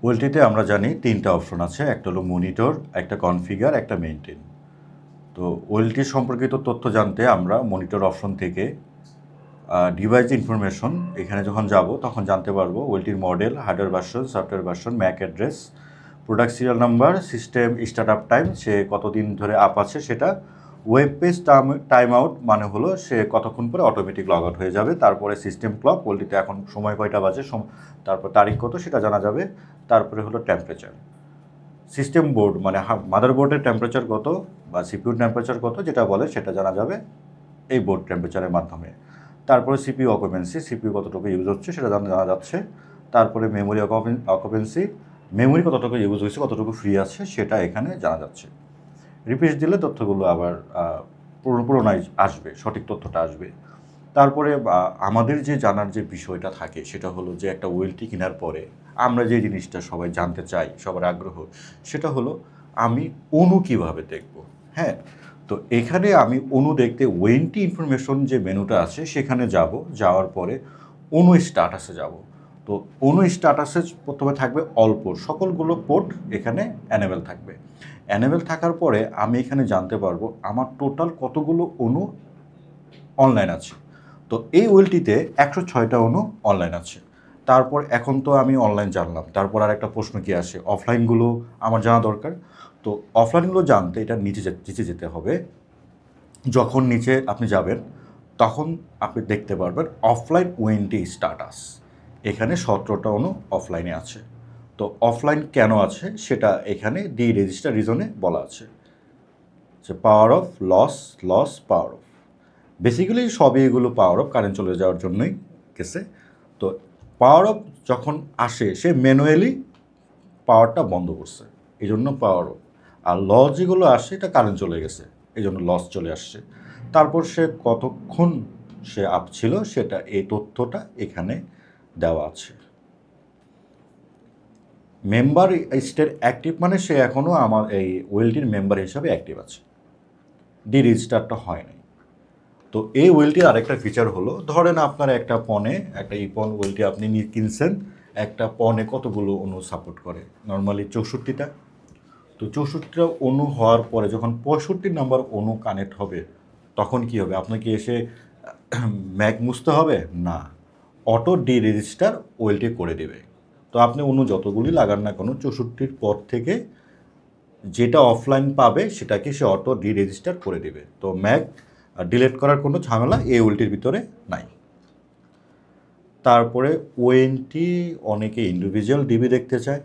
ওয়েলটিতে আমরা জানি 3টা অপশন আছে, একটা হলো মনিটর, একটা কনফিগার, একটা মেইনটেইন। তো ওয়েলটি সম্পর্কিত তথ্য জানতে আমরা মনিটর অপশন থেকে ডিভাইস ইনফরমেশন এখানে যখন যাব তখন জানতে পারবো ওয়েলটির model, hardware version, software version, MAC address, product serial number, system start up time, সে কতদিন ধরে আপ আছে সেটা, ওয়েব পেজ টাইম আউট মানে হলো সে কতক্ষণ পরে অটোমেটিক লগ আউট হয়ে যাবে, তারপরে সিস্টেম ক্লক ওয়েলটিতে এখন সময় কয়টা বাজে, তারপর তারিখ কত সেটা জানা যাবে, তারপরে হলো টেম্পারেচার, সিস্টেম বোর্ড মানে মাদারবোর্ডের টেম্পারেচার কত বা সিপিইউর টেম্পারেচার কত যেটা বলে সেটা জানা যাবে এই বোর্ড টেম্পারেচারের মাধ্যমে। তারপরে সিপিইউ অকুপেন্সি, সিপিইউ কতটুকু ইউজ হচ্ছে সেটা জানা যাচ্ছে। তারপরে মেমোরি অকুপেন্সি, মেমোরি কতটুকু ইউজ হয়েছে, কতটুকু ফ্রি আছে সেটা এখানে জানা যাচ্ছে। রিফ্রেশ দিলে তথ্যগুলো আবার পুনরায় আসবে, সঠিক তথ্যটা আসবে। তারপরে আমাদের যে জানার যে বিষয়টা থাকে সেটা হলো যে একটা ওয়েলটি কেনার পরে আমরা যে জিনিসটা সবাই জানতে চাই, সবার আগ্রহ, সেটা হলো আমি অনু কীভাবে দেখব। হ্যাঁ, তো এখানে আমি অনু দেখতে ওয়েন্টি ইনফরমেশন যে মেনুটা আছে সেখানে যাব, যাওয়ার পরে অনু স্ট্যাটাসে যাব। তো অনু স্ট্যাটাসে প্রথমে থাকবে অল পোর্ট, সকলগুলো পোর্ট এখানে অ্যানেবেল থাকবে। অ্যানেবেল থাকার পরে আমি এখানে জানতে পারবো আমার টোটাল কতগুলো অনু অনলাইন আছে। তো এই ওয়েলটিতে 106টা অনু অনলাইন আছে। তারপর এখন তো আমি অনলাইন জানলাম, তারপর আর একটা প্রশ্ন কি আসে, অফলাইনগুলো আমার জানা দরকার। তো অফলাইনগুলো জানতে এটা নিচে যেতে হবে। যখন নিচে আপনি যাবেন তখন আপনি দেখতে পারবেন অফলাইন ওয়েন্টি স্ট্যাটাস, এখানে 17টা অনু অফলাইনে আছে। তো অফলাইন কেন আছে সেটা এখানে দি রেজিস্টার রিজনে বলা আছে যে power of loss power of, basically সবই এগুলো পাওয়ার অফ কারেন্ট চলে যাওয়ার জন্যই গেছে। তো পাওয়ার অফ যখন আসে সে ম্যানুয়ালি পাওয়ারটা বন্ধ করছে, এই জন্য পাওয়ার অফ। আর লস যেগুলো আসে এটা কারেন্ট চলে গেছে, এই জন্য লস চলে আসছে। তারপর সে কতক্ষণ সে আপ ছিল সেটা, এই তথ্যটা এখানে দেওয়া আছে। মেম্বার স্টেট অ্যাক্টিভ মানে সে এখনও আমার এই ওয়েলটির মেম্বার হিসাবে অ্যাক্টিভ আছে, ডি রেজিস্টারটা হয় নাই। তো এই ওয়েলটির আরেকটা ফিচার হলো, ধরেন আপনার একটা পনে, একটা ইপন ওয়েলটি আপনি নিয়ে কিনছেন, একটা পনে কতগুলো অনু সাপোর্ট করে, নর্মালি 64টা। তো 64টা অনু হওয়ার পরে যখন 65 নাম্বার অনু কানেক্ট হবে তখন কি হবে, আপনাকে এসে ম্যাক মুছতে হবে না, অটো ডি রেজিস্টার ওয়েলটি করে দেবে। তো আপনি অনু যতগুলি লাগান না কেন 64র পর থেকে যেটা অফলাইন পাবে সেটাকে সে অটো ডি রেজিস্টার করে দেবে। তো ম্যাক ডিলিট করার কোনো ঝামেলা এই ওয়েলটির ভিতরে নাই। তারপরে ওয়েন্টি অনেকে ইন্ডিভিজুয়াল ডিবি দেখতে চায়,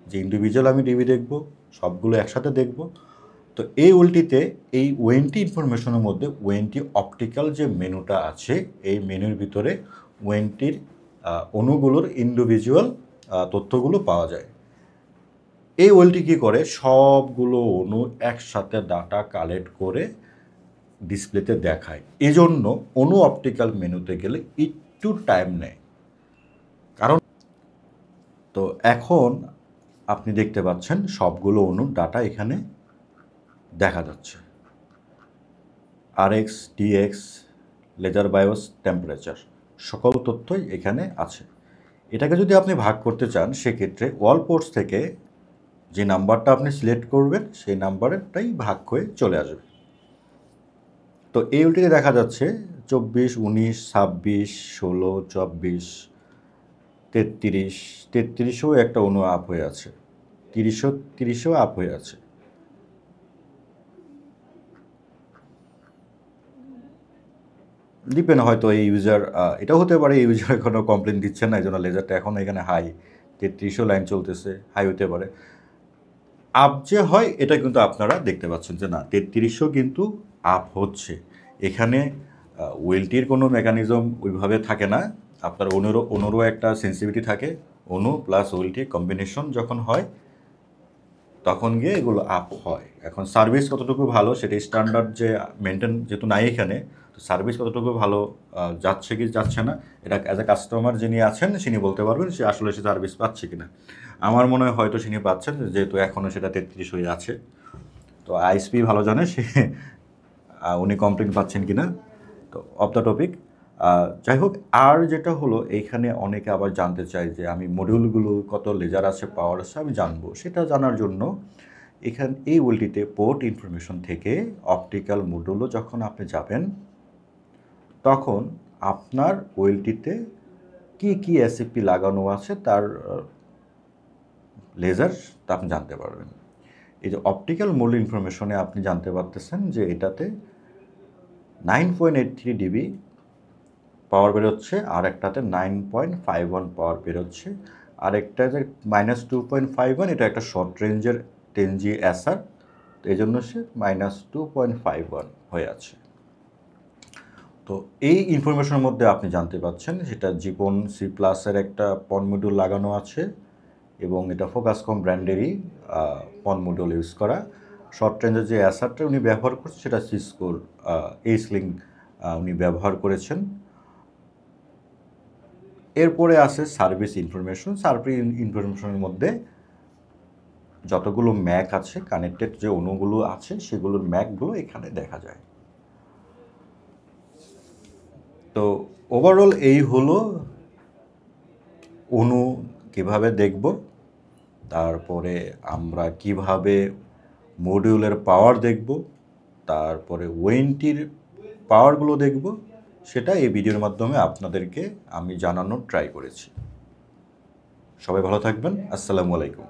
যে ইন্ডিভিজুয়াল আমি ডিবি দেখব, সবগুলো একসাথে দেখব। তো এই ওয়েলটিতে এই ওয়েন্টি ইনফরমেশনের মধ্যে ওয়েন্টি অপটিক্যাল যে মেনুটা আছে এই মেনুর ভিতরে ওয়েন্টির অনুগুলোর ইন্ডিভিজুয়াল তথ্যগুলো পাওয়া যায়। এই ওয়েলটি কী করে, সবগুলো অনু একসাথে ডাটা কালেক্ট করে ডিসপ্লেতে দেখায়, এজন্য অনু অপটিক্যাল মেনুতে গেলে একটু টাইম নেয়। কারণ তো এখন আপনি দেখতে পাচ্ছেন সবগুলো অনুর ডাটা এখানে দেখা যাচ্ছে, RX, DX, laser bias, temperature, সকল তথ্যই এখানে আছে। এটাকে যদি আপনি ভাগ করতে চান সেক্ষেত্রে ওয়াল পোর্টস থেকে যে নাম্বারটা আপনি সিলেক্ট করবেন সেই নাম্বারটাই ভাগ হয়ে চলে আসবে। তো এই ওয়েলটিতে দেখা যাচ্ছে 24, 19, 26, 16, 24, 33, 33ও একটা অনু আপ হয়ে আছে, 30ও আপ হয়ে আছে। ডিপেন্ড, হয়তো এই ইউজার, এটাও হতে পারে এই ইউজার কোনো কমপ্লেন দিচ্ছে না এই জন্য লেজারটা এখন এখানে হাই, 33ও লাইন চলতেছে, হাই হতে পারে। আপ যে হয় এটা কিন্তু আপনারা দেখতে পাচ্ছেন যে না 33ও কিন্তু আপ হচ্ছে। এখানে ওয়েলটির কোনো মেকানিজম ওইভাবে থাকে না, আপনার অনুরও একটা সেন্সিটিভিটি থাকে, অনু প্লাস ওয়েলটি কম্বিনেশন যখন হয় তখন গিয়ে এগুলো আপ হয়। এখন সার্ভিস কতটুকু ভালো সেটা স্ট্যান্ডার্ড যে মেনটেন যেহেতু নাই এখানে, তো সার্ভিস কতটুকু ভালো যাচ্ছে কি যাচ্ছে না এটা অ্যাজ এ কাস্টমার যিনি আছেন তিনি বলতে পারবেন সে আসলে সে সার্ভিস পাচ্ছে কিনা। আমার মনে হয় হয়তো তিনি পাচ্ছেন, যেহেতু এখনও সেটা 33 হয়ে আছে। তো আইএসপি ভালো জানে সে উনি কমপ্লেন পাচ্ছেন কিনা। তো অফ দ্য টপিক, যাই হোক, আর যেটা হলো এইখানে অনেকে আবার জানতে চায় যে আমি মডিউলগুলো কত লেজার আছে, পাওয়ার আছে আমি জানবো। সেটা জানার জন্য এই ওয়েলটিতে পোর্ট ইনফরমেশন থেকে অপটিক্যাল মডিউলও যখন আপনি যাবেন, তখন আপনার ওয়েলটিতে কি কি এসএপি লাগানো আছে তার লেজার তা আপনি জানতে পারবেন। এই যে অপটিক্যাল মডিউল ইনফরমেশনে আপনি জানতে পারতেছেন যে এটাতে 9.83 ডিবি পাওয়ার বেরোচ্ছে, আর একটাতে 9.51 পাওয়ার বেরোচ্ছে, আর একটা যে -2.51, এটা একটা শর্ট রেঞ্জের 10G এসআর, তো এই জন্য সে -2.51 হয়ে আছে। তো এই ইনফরমেশনের মধ্যে আপনি জানতে পাচ্ছেন সেটা জীবন C++-এর একটা পন মডিউল লাগানো আছে, এবং এটা ফোকাসকম ব্র্যান্ডেরই পন মডিউল ইউজ করা। শর্ট রেঞ্জের যে অ্যাসারটা উনি ব্যবহার করছেন সেটা সিসকোর এইচলিং উনি ব্যবহার করেছেন। এরপরে আছে সার্ভিস ইনফরমেশন। সার্ভিস ইনফরমেশনের মধ্যে যতগুলো ম্যাক আছে, কানেক্টেড যে অণুগুলো আছে সেগুলোর ম্যাকগুলো এখানে দেখা যায়। তো ওভারঅল এই হলো অণু কিভাবে দেখব, তারপরে আমরা কিভাবে মডিউলের পাওয়ার দেখব, তারপরে ওয়েন্টির পাওয়ারগুলো দেখব, সেটা এই ভিডিওর মাধ্যমে আপনাদেরকে আমি জানানোর ট্রাই করেছি। সবাই ভালো থাকবেন। আসসালামু আলাইকুম।